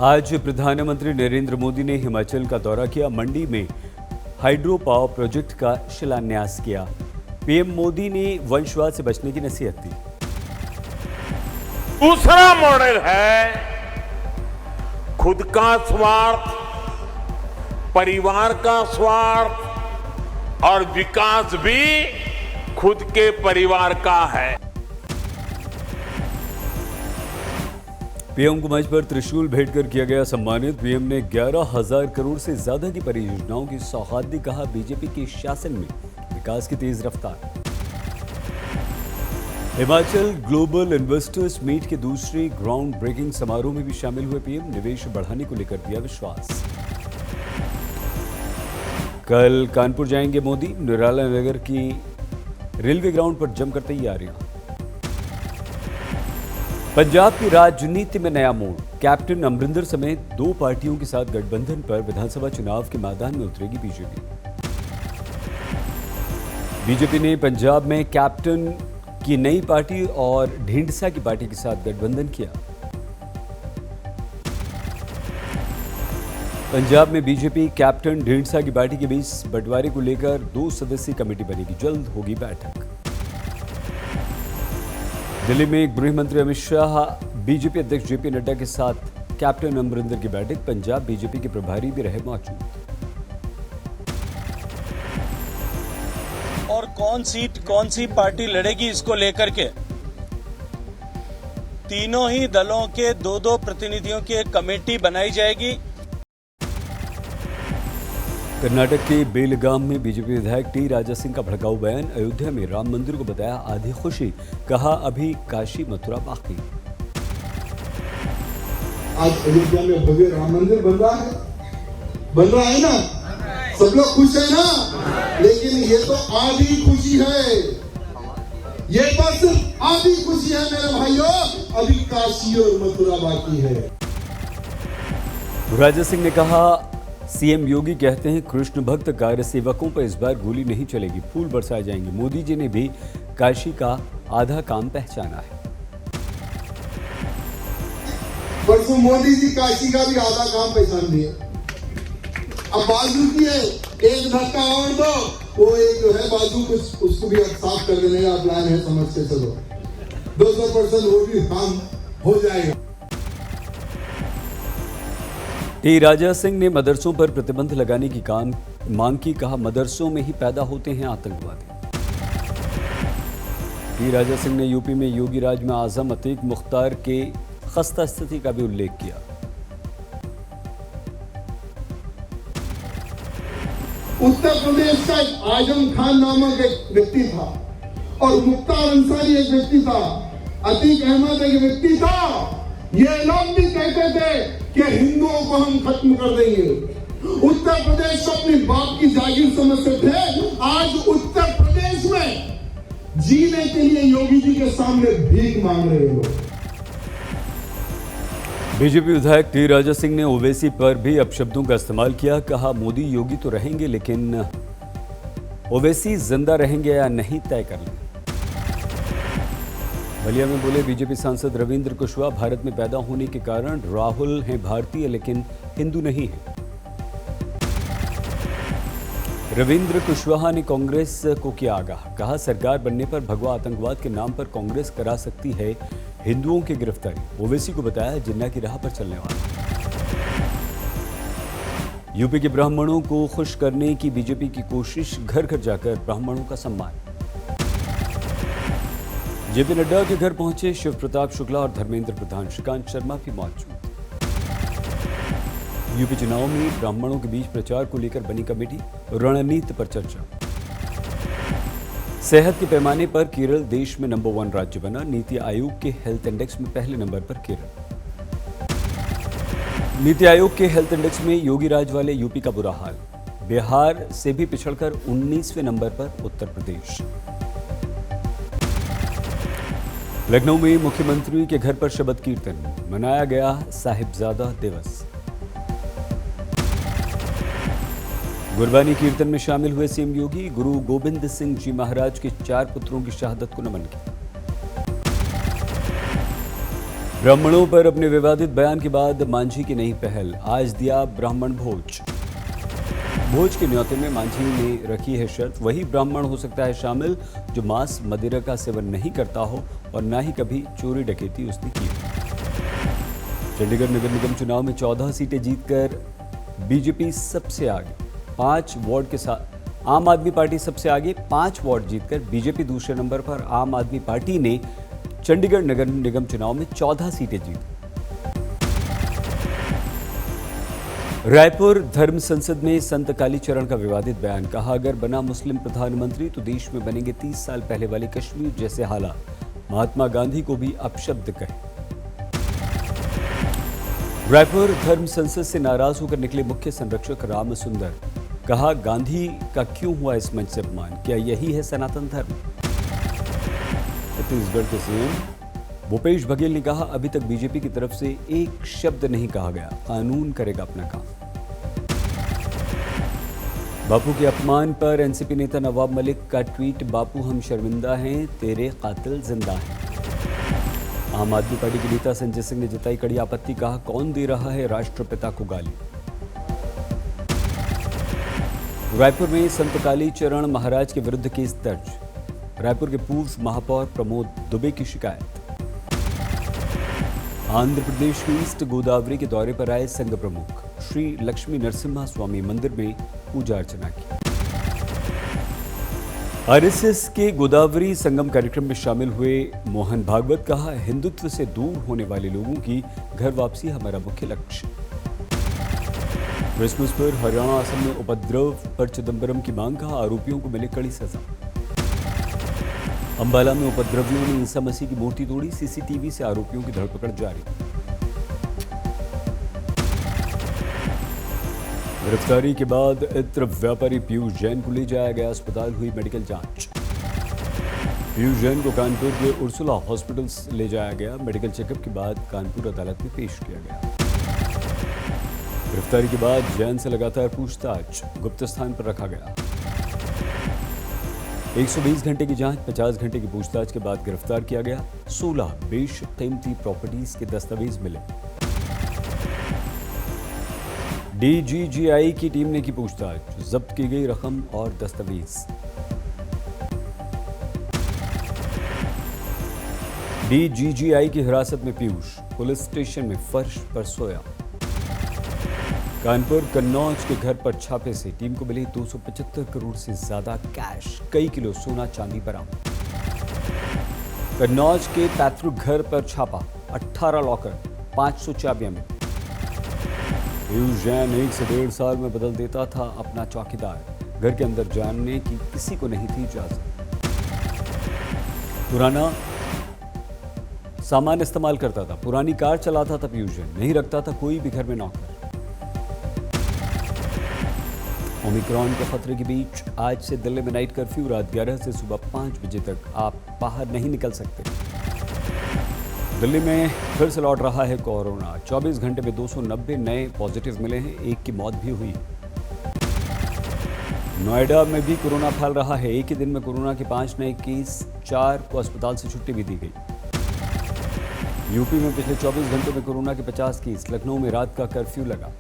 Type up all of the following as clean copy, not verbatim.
आज प्रधानमंत्री नरेंद्र मोदी ने हिमाचल का दौरा किया। मंडी में हाइड्रो पावर प्रोजेक्ट का शिलान्यास किया। पीएम मोदी ने वंशवाद से बचने की नसीहत दी। दूसरा मॉडल है खुद का स्वार्थ, परिवार का स्वार्थ और विकास भी खुद के परिवार का है। पीएम को मंच पर त्रिशूल भेंट कर किया गया सम्मानित। पीएम ने 11,000 करोड़ से ज्यादा की परियोजनाओं की सौगात दी। कहा, बीजेपी के शासन में विकास की तेज रफ्तार। हिमाचल ग्लोबल इन्वेस्टर्स मीट के दूसरे ग्राउंड ब्रेकिंग समारोह में भी शामिल हुए पीएम। निवेश बढ़ाने को लेकर दिया विश्वास। कल कानपुर जाएंगे मोदी। निराला नगर की रेलवे ग्राउंड पर जमकर तैयारियां। पंजाब की राजनीति में नया मोड़। कैप्टन अमरिंदर समेत 2 पार्टियों के साथ गठबंधन पर विधानसभा चुनाव के मैदान में उतरेगी बीजेपी। बीजेपी ने पंजाब में कैप्टन की नई पार्टी और ढींढसा की पार्टी के साथ गठबंधन किया। पंजाब में बीजेपी कैप्टन ढींढसा की पार्टी के बीच बंटवारे को लेकर 2 सदस्यीय कमेटी बनेगी। जल्द होगी बैठक। दिल्ली में गृह मंत्री अमित शाह, बीजेपी अध्यक्ष जेपी नड्डा के साथ कैप्टन अमरिंदर की बैठक। पंजाब बीजेपी के प्रभारी भी रहे मौजूद। और कौन सीट कौन सी पार्टी लड़ेगी, इसको लेकर के तीनों ही दलों के 2-2 प्रतिनिधियों की एक कमेटी बनाई जाएगी। कर्नाटक के बेलगाम में बीजेपी विधायक टी राजा सिंह का भड़काऊ बयान। अयोध्या में राम मंदिर को बताया आधी खुशी। कहा, अभी काशी मथुरा बाकी। आज अयोध्या में भव्य राम मंदिर बन रहा है ना। सब लोग खुश है ना। लेकिन ये तो आधी खुशी है। ये बस आधी खुशी है मेरे भाइयों। अभी काशी और मथुरा बाकी है। राजा सिंह ने कहा, सीएम योगी कहते हैं कृष्ण भक्त कार्य सेवकों पर इस बार गोली नहीं चलेगी, फूल बरसाए जाएंगे। मोदी जी ने भी काशी का आधा काम पहचाना है। परसों मोदी जी काशी का भी आधा काम पहचान दिए। अब बाजू की है, एक धक्का और दो, वो एक जो है बाजू कुछ उसको भी अब साफ कर देने का प्लान है। समझ के चलो 200% वो भी काम हो जाएगा। टी राजा सिंह ने मदरसों पर प्रतिबंध लगाने की मांग की। कहा, मदरसों में ही पैदा होते हैं आतंकवादी। टी राजा सिंह ने यूपी में योगी राज में आजम अतीक मुख्तार के खस्ता स्थिति का भी उल्लेख किया। उत्तर प्रदेश का आजम खान नामक एक व्यक्ति था और मुख्तार अंसारी एक व्यक्ति था, अतीक अहमद एक व्यक्ति था। ये लोग भी कहते थे कि हिंदुओं को हम खत्म कर देंगे। उत्तर प्रदेश को अपनी बाप की जागीर समझते थे। आज उत्तर प्रदेश में जीने के लिए योगी जी के सामने भीख मांग रहे हैं लोग। बीजेपी विधायक टी राजा सिंह ने ओवैसी पर भी अपशब्दों का इस्तेमाल किया। कहा, मोदी योगी तो रहेंगे लेकिन ओवैसी जिंदा रहेंगे या नहीं तय कर लें। बलिया में बोले बीजेपी सांसद रविंद्र कुशवाहा, भारत में पैदा होने के कारण राहुल हैं भारतीय लेकिन हिंदू नहीं है। रविंद्र कुशवाहा ने कांग्रेस को किया आगाह। कहा, सरकार बनने पर भगवा आतंकवाद के नाम पर कांग्रेस करा सकती है हिंदुओं की गिरफ्तारी। ओवैसी को बताया जिन्ना की राह पर चलने वाला। यूपी के ब्राह्मणों को खुश करने की बीजेपी की कोशिश। घर घर जाकर ब्राह्मणों का सम्मान। जेपी नड्डा के घर पहुंचे शिव प्रताप शुक्ला और धर्मेंद्र प्रधान। श्रीकांत शर्मा भी मौजूद। यूपी चुनाव में ब्राह्मणों के बीच प्रचार को लेकर बनी कमेटी। रणनीति पर चर्चा। सेहत के पैमाने पर केरल देश में नंबर 1 राज्य बना। नीति आयोग के हेल्थ इंडेक्स में पहले नंबर पर केरल। नीति आयोग के हेल्थ इंडेक्स में योगी राज वाले यूपी का बुरा हाल। बिहार से भी पिछड़कर 19वें नंबर पर उत्तर प्रदेश। लखनऊ में मुख्यमंत्री के घर पर शबद कीर्तन। मनाया गया साहिबजादा दिवस। गुरबानी कीर्तन में शामिल हुए सीएम योगी। गुरु गोविंद सिंह जी महाराज के 4 पुत्रों की शहादत को नमन किया। ब्राह्मणों पर अपने विवादित बयान के बाद मांझी की नई पहल, आज दिया ब्राह्मण भोज। भोज के न्योते में मांझी ने रखी है शर्त, वही ब्राह्मण हो सकता है शामिल जो मांस मदिरा का सेवन नहीं करता हो और ना ही कभी चोरी डकैती उसने की। चंडीगढ़ नगर निगम चुनाव में 14 सीटें जीतकर बीजेपी सबसे आगे, 5 वार्ड के साथ आम आदमी पार्टी सबसे आगे, 5 वार्ड जीतकर बीजेपी दूसरे नंबर पर। आम आदमी पार्टी ने चंडीगढ़ नगर निगम चुनाव में 14 सीटें जीती। रायपुर धर्म संसद में संत कालीचरण का विवादित बयान, कहा अगर बना मुस्लिम प्रधानमंत्री तो देश में बनेंगे 30 साल पहले वाले कश्मीर जैसे हालात, महात्मा गांधी को भी अपशब्द कहे। रायपुर धर्म संसद से नाराज होकर निकले मुख्य संरक्षक राम सुंदर, कहा गांधी का क्यों हुआ इस मंच से अपमान, क्या यही है सनातन धर्म। छत्तीसगढ़ के सीएम भूपेश बघेल ने कहा अभी तक बीजेपी की तरफ से एक शब्द नहीं कहा गया, कानून करेगा अपना काम। बापू के अपमान पर एनसीपी नेता नवाब मलिक का ट्वीट, बापू हम शर्मिंदा हैं, तेरे कातिल जिंदा हैं। आम आदमी पार्टी के नेता संजय सिंह ने जताई कड़ी आपत्ति, कहा कौन दे रहा है राष्ट्रपिता को गाली। रायपुर में संत कालीचरण महाराज के विरुद्ध केस दर्ज, रायपुर के पूर्व महापौर प्रमोद दुबे की शिकायत। आंध्र प्रदेश के ईस्ट गोदावरी के दौरे पर आए संघ प्रमुख, श्री लक्ष्मी नरसिम्हा स्वामी मंदिर में पूजा अर्चना की। आरएसएस के गोदावरी संगम कार्यक्रम में शामिल हुए मोहन भागवत, कहा हिंदुत्व से दूर होने वाले लोगों की घर वापसी हमारा मुख्य लक्ष्य। क्रिसमस पर हरियाणा असम में उपद्रव पर चिदंबरम की मांग, कहा आरोपियों को मिले कड़ी सजा। अंबाला में उपद्रवियों ने ईसा मसीह की मूर्ति तोड़ी, सीसीटीवी से आरोपियों की धरपकड़ जारी। गिरफ्तारी के बाद इत्र व्यापारी पीयूष जैन को ले जाया गया अस्पताल, हुई मेडिकल जांच। पीयूष जैन को कानपुर के उर्सुला हॉस्पिटल ले जाया गया, मेडिकल चेकअप के बाद कानपुर अदालत में पेश किया गया। गिरफ्तारी के बाद जैन से लगातार पूछताछ, गुप्त स्थान पर रखा गया। 120 घंटे की जांच, 50 घंटे की पूछताछ के बाद गिरफ्तार किया गया। 16 बेशकीमती प्रॉपर्टीज के दस्तावेज मिले। डीजीजीआई की टीम ने की पूछताछ, जब्त की गई रकम और दस्तावेज। डीजीजीआई की हिरासत में पीयूष, पुलिस स्टेशन में फर्श पर सोया। कानपुर कन्नौज के घर पर छापे से टीम को मिली 275 करोड़ से ज्यादा कैश, कई किलो सोना चांदी बरामद। कन्नौज के पैतृक घर पर छापा, 18 लॉकर, 500 चाबियां मिली। पीयूष जैन 1 से 1.5 साल में बदल देता था अपना चौकीदार, घर के अंदर जानने की किसी को नहीं थी इजाजत। पुराना सामान इस्तेमाल करता था, पुरानी कार चलाता था पीयूष जैन, नहीं रखता था कोई भी घर में नौकर। ओमिक्रॉन के खतरे के बीच आज से दिल्ली में नाइट कर्फ्यू, रात 11 से सुबह 5 बजे तक आप बाहर नहीं निकल सकते। दिल्ली में फिर से लौट रहा है कोरोना, 24 घंटे में 290 नए पॉजिटिव मिले हैं, एक की मौत भी हुई। नोएडा में भी कोरोना फैल रहा है, एक ही दिन में कोरोना के 5 नए केस, 4 को अस्पताल से छुट्टी भी दी गई। यूपी में पिछले 24 घंटों में कोरोना के 50 केस, लखनऊ में रात का कर्फ्यू लगा।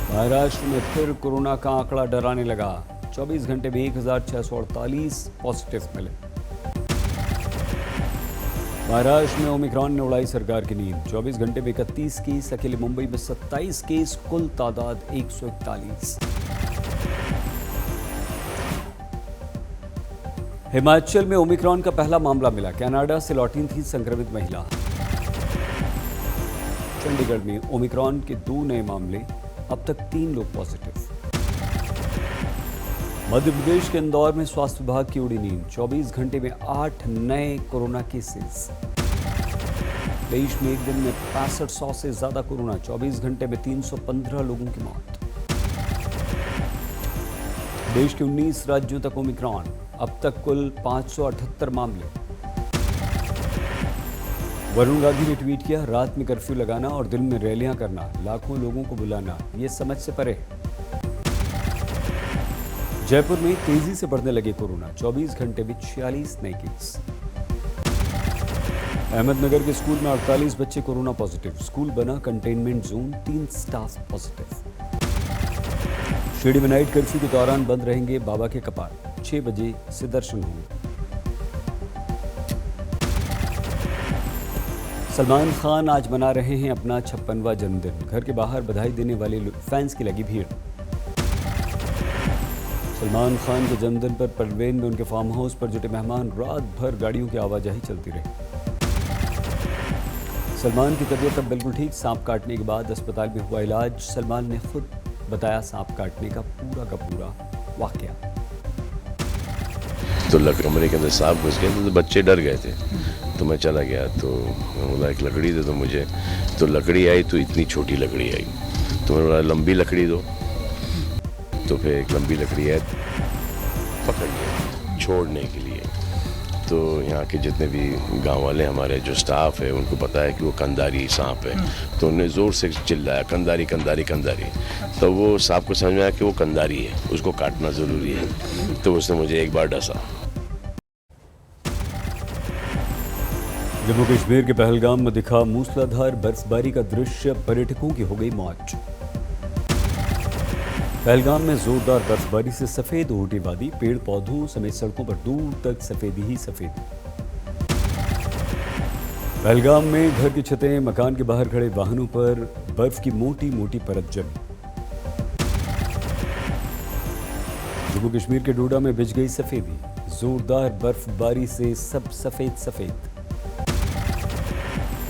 महाराष्ट्र में फिर कोरोना का आंकड़ा डराने लगा, 24 घंटे में 1648 पॉजिटिव मिले। महाराष्ट्र में ओमिक्रॉन ने उड़ाई सरकार की नींद, 24 घंटे में 31 केस, अकेले मुंबई में 27 केस, कुल तादाद 141। हिमाचल में ओमिक्रॉन का पहला मामला मिला, कनाडा से लौटी थी संक्रमित महिला। चंडीगढ़ में ओमिक्रॉन के 2 नए मामले, अब तक 3 लोग पॉजिटिव। मध्य प्रदेश के इंदौर में स्वास्थ्य विभाग की उड़ी नींद, 24 घंटे में 8 नए कोरोना केसेस। देश में एक दिन में 6500 से ज्यादा कोरोना, 24 घंटे में 315 लोगों की मौत। देश के 19 राज्यों तक ओमिक्रॉन, अब तक कुल 578 मामले। वरुण गांधी ने ट्वीट किया, रात में कर्फ्यू लगाना और दिन में रैलियां करना, लाखों लोगों को बुलाना, ये समझ से परे। जयपुर में तेजी से बढ़ने लगे कोरोना, 24 घंटे में 46 नए केस। अहमदनगर के स्कूल में 48 बच्चे कोरोना पॉजिटिव, स्कूल बना containment zone, 3 staff positive. Shirdi में नाइट कर्फ्यू के दौरान बंद रहेंगे बाबा के कपाट, 6 बजे से दर्शन होंगे। सलमान खान आज मना रहे हैं अपना 56वां जन्मदिन, घर के बाहर बधाई देने वाले फैंस की लगी भीड़। सलमान खान के जन्मदिन पर परवेन में उनके फार्म हाउस पर जुटे मेहमान, रात भर गाड़ियों की आवाजाही चलती रही। सलमान की तबीयत अब बिल्कुल ठीक, सांप काटने के बाद अस्पताल में हुआ इलाज। सलमान ने खुद बताया सांप काटने का पूरा वाकया। तो कमरे के अंदर सांप घुस गए तो बच्चे डर गए थे, तो मैं चला गया, तो बोला एक लकड़ी दे दो मुझे, तो लकड़ी आई तो इतनी छोटी लकड़ी आई, तो मैंने बोला लंबी लकड़ी दो, तो फिर एक लंबी लकड़ी आई, पकड़ लिया छोड़ने के लिए। तो यहाँ के जितने भी गांव वाले हमारे जो स्टाफ है उनको पता है कि वो कंधारी सांप है, तो उन्होंने ज़ोर से चिल्लाया कंधारी कंधारी कंधारी, तो वो सांप को समझ में आया कि वो कंधारी है, उसको काटना ज़रूरी है, तो उसने मुझे एक बार डसा। जम्मू कश्मीर के पहलगाम में दिखा मूसलाधार बर्फबारी का दृश्य, पर्यटकों की हो गई मौज। पहलगाम में जोरदार बर्फबारी से सफेद ऊँटी वादी, पेड़ पौधों समेत सड़कों पर दूर तक सफेदी ही सफेदी। पहलगाम में घर की छतें, मकान के बाहर खड़े वाहनों पर बर्फ की मोटी मोटी परत जमी। जम्मू कश्मीर के डोडा में बिछ गई सफेदी, जोरदार बर्फबारी से सब सफेद सफेद।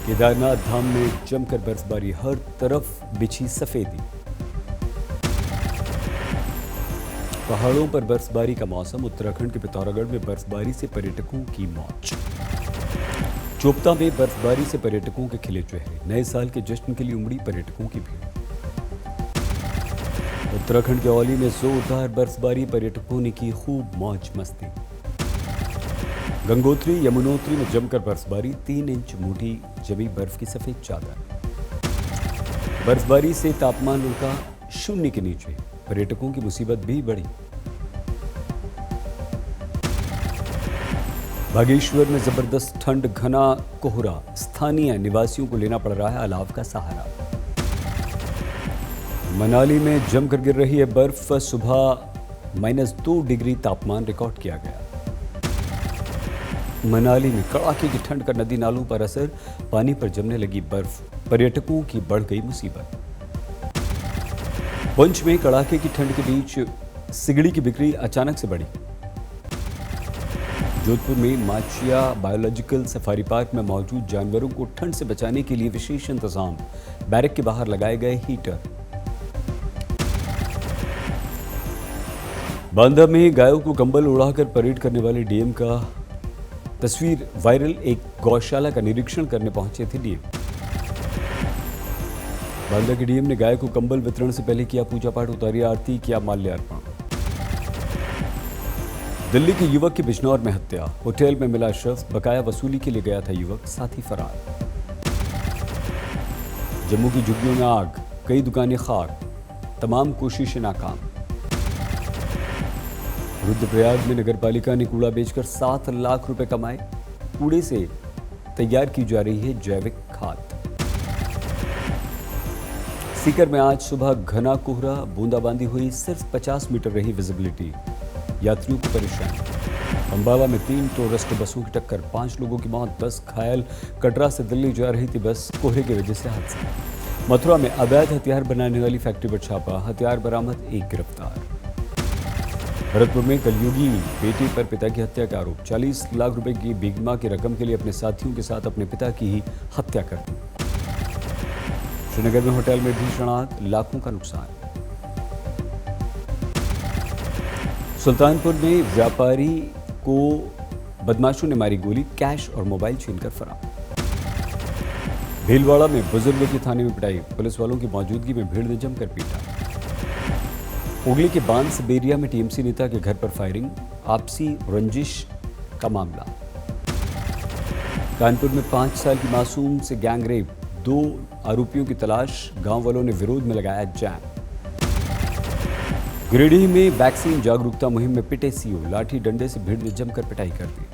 केदारनाथ धाम में जमकर बर्फबारी, हर तरफ बिछी सफेदी। पहाड़ों पर बर्फबारी का मौसम, उत्तराखंड के पिथौरागढ़ में बर्फबारी से पर्यटकों की मौज। चोपता में बर्फबारी से पर्यटकों के खिले चेहरे, नए साल के जश्न के लिए उमड़ी पर्यटकों की भीड़। उत्तराखंड के औली में जोरदार बर्फबारी, पर्यटकों ने की खूब मौज मस्ती। गंगोत्री यमुनोत्री में जमकर बर्फबारी, 3 इंच मोटी जमी बर्फ की सफेद चादर। बर्फबारी से तापमान उनका 0 के नीचे, पर्यटकों की मुसीबत भी बढ़ी। बागेश्वर में जबरदस्त ठंड, घना कोहरा, स्थानीय निवासियों को लेना पड़ रहा है अलाव का सहारा। मनाली में जमकर गिर रही है बर्फ, सुबह -2 डिग्री तापमान रिकॉर्ड किया गया। मनाली में कड़ाके की ठंड का नदी नालों पर असर, पानी पर जमने लगी बर्फ, पर्यटकों की बढ़ गई मुसीबत। पुंछ में कड़ाके की ठंड के बीच सिगड़ी की बिक्री अचानक से बढ़ी। जोधपुर में माचिया बायोलॉजिकल सफारी पार्क में मौजूद जानवरों को ठंड से बचाने के लिए विशेष इंतजाम, बैरक के बाहर लगाए गए हीटर। बांदा में गायों को कंबल उड़ाकर परेड करने वाले डीएम का तस्वीर वायरल, एक गौशाला का निरीक्षण करने पहुंचे थे डीएम। बांदा के डीएम ने गाय को कंबल वितरण से पहले किया पूजा पाठ, उतारी आरती, किया माल्यार्पण। दिल्ली के युवक की बिजनौर में हत्या, होटल में मिला शव, बकाया वसूली के लिए गया था युवक, साथी फरार। जम्मू की झुग्गियों में आग, कई दुकानें खाक, तमाम कोशिशें नाकाम। रुद्रप्रयाग में नगरपालिका ने कूड़ा बेचकर 7 लाख रुपए कमाए, कूड़े से तैयार की जा रही है जैविक खाद। सीकर में आज सुबह घना कोहरा, बूंदाबांदी हुई, सिर्फ 50 मीटर रही विजिबिलिटी, यात्रियों को परेशानी। अंबाला में 3 टूरिस्ट बसों की टक्कर, 5 लोगों की मौत, 10 घायल। कटरा से दिल्ली जा रही थी बस, कोहरे की वजह से हादसा। मथुरा में अवैध हथियार बनाने वाली फैक्ट्री पर छापा, हथियार बरामद, 1 गिरफ्तार। भरतपुर में कलयुगी बेटी पर पिता की हत्या का आरोप, 40 लाख रुपए की बीमा की रकम के लिए अपने साथियों के साथ अपने पिता की ही हत्या कर दी। श्रीनगर में होटल में भीषण आग, लाखों का नुकसान। सुल्तानपुर में व्यापारी को बदमाशों ने मारी गोली, कैश और मोबाइल छीनकर फरार। भीलवाड़ा में बुजुर्ग की थाने में पिटाई, पुलिस वालों की मौजूदगी में भीड़ ने जमकर पीटा। हुगली के बांसबेरिया में टीएमसी नेता के घर पर फायरिंग, आपसी रंजिश का मामला। कानपुर में 5 साल की मासूम से गैंग रेप, 2 आरोपियों की तलाश, गांव वालों ने विरोध में लगाया जैम। गिरिडीह में वैक्सीन जागरूकता मुहिम में पिटे सीओ, लाठी डंडे से भीड़ ने जमकर पिटाई कर दी।